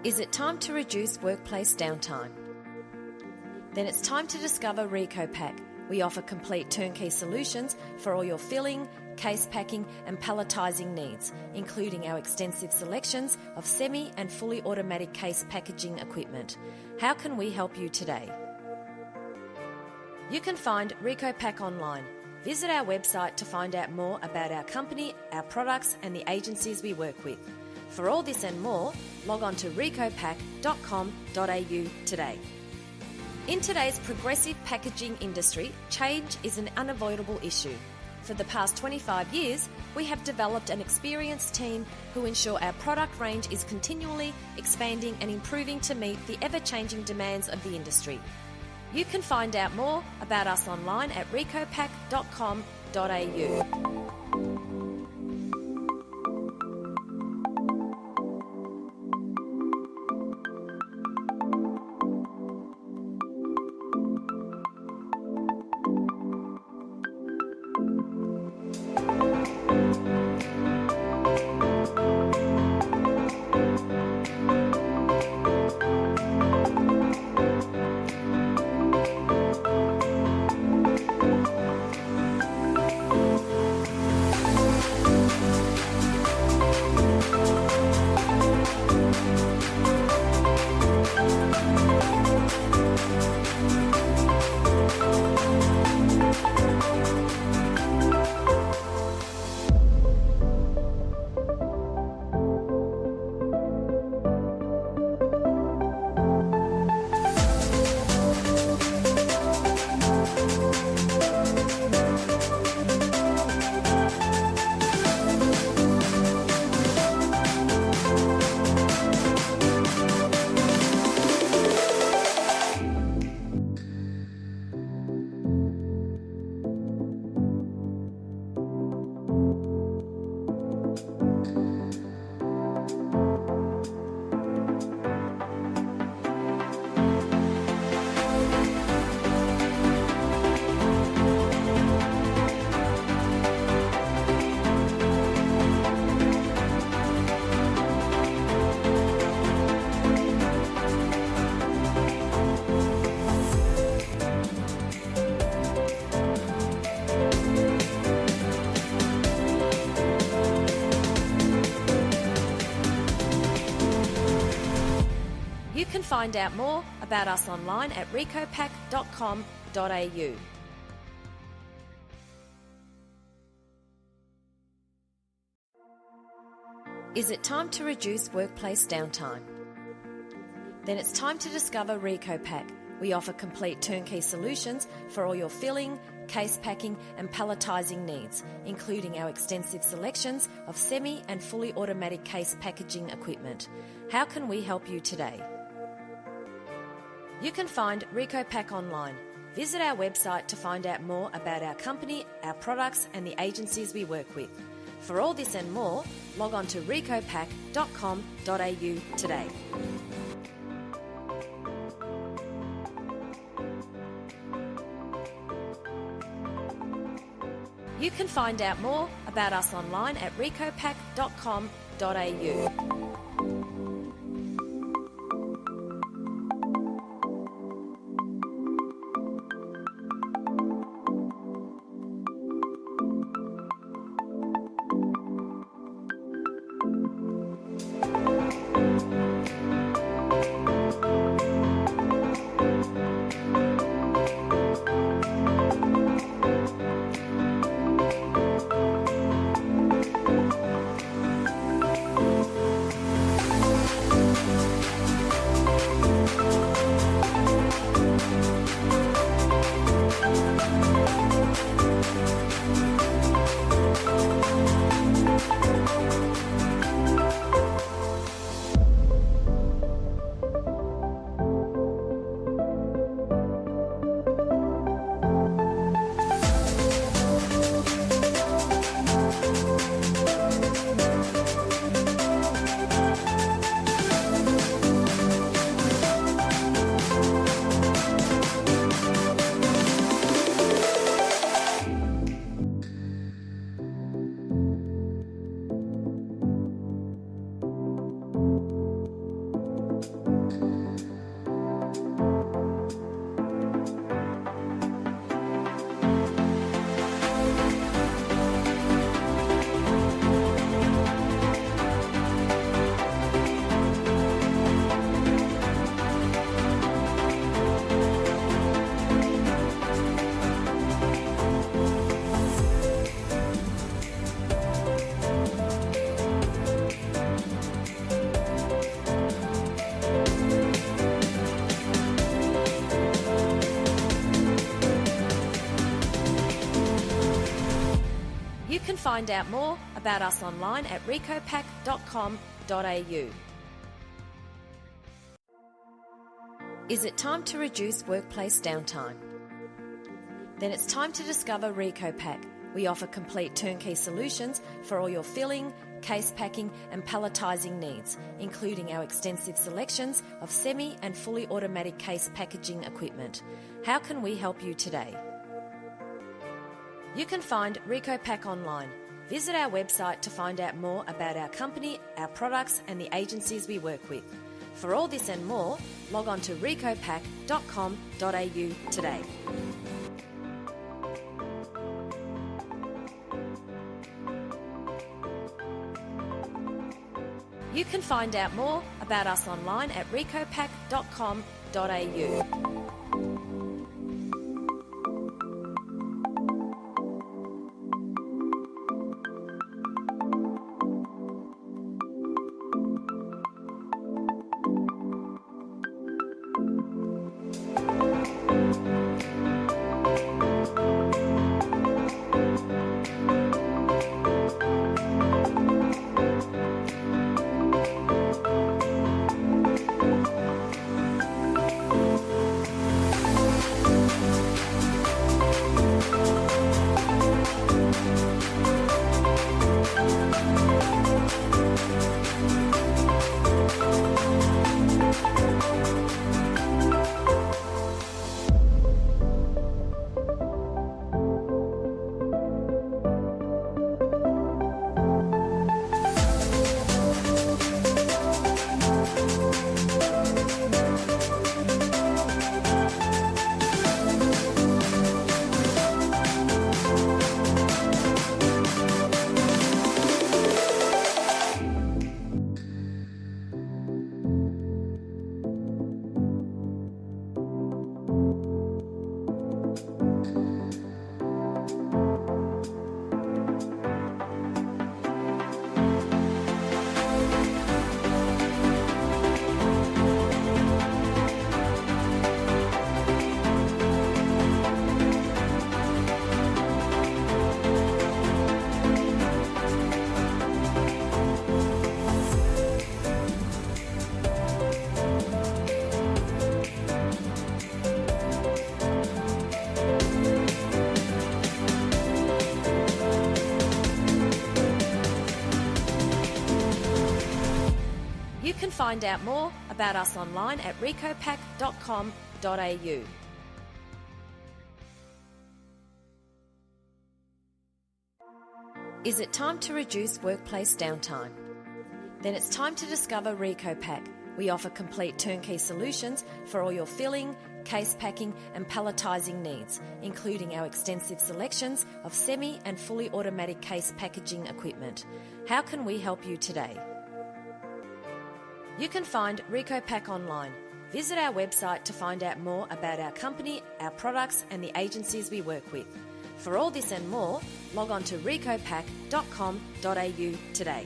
Is it time to reduce workplace downtime? Then it's time to discover RECOPAK. We offer complete turnkey solutions for all your filling, case packing and palletising needs, including our extensive selections of semi and fully automatic case packaging equipment. How can we help you today? You can find RECOPAK online. Visit our website to find out more about our company, our products and the agencies we work with. For all this and more, log on to recopack.com.au today. In today's progressive packaging industry, change is an unavoidable issue. For the past 25 years, we have developed an experienced team who ensure our product range is continually expanding and improving to meet the ever-changing demands of the industry. You can find out more about us online at recopack.com.au. You can find out more about us online at recopack.com.au. Is it time to reduce workplace downtime? Then it's time to discover RECOPAK. We offer complete turnkey solutions for all your filling, case packing and palletising needs, including our extensive selections of semi and fully automatic case packaging equipment. How can we help you today? You can find RECOPAK online. Visit our website to find out more about our company, our products and the agencies we work with. For all this and more, log on to recopack.com.au today. You can find out more about us online at recopack.com.au. find out more about us online at recopack.com.au. Is it time to reduce workplace downtime? Then it's time to discover RECOPAK. We offer complete turnkey solutions for all your filling, case packing and palletising needs, including our extensive selections of semi and fully automatic case packaging equipment. How can we help you today? You can find RECOPAK online. Visit our website to find out more about our company, our products and the agencies we work with. For all this and more, log on to recopack.com.au today. You can find out more about us online at recopack.com.au. You can find out more about us online at recopack.com.au. Is it time to reduce workplace downtime? Then it's time to discover RECOPAK. We offer complete turnkey solutions for all your filling, case packing and palletising needs, including our extensive selections of semi and fully automatic case packaging equipment. How can we help you today? You can find RECOPAK online. Visit our website to find out more about our company, our products and the agencies we work with. For all this and more, log on to recopack.com.au today.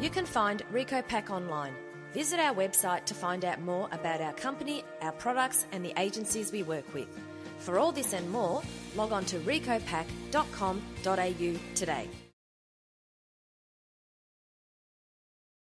You can find RECOPAK online. Visit our website to find out more about our company, our products and the agencies we work with. For all this and more, log on to recopack.com.au today.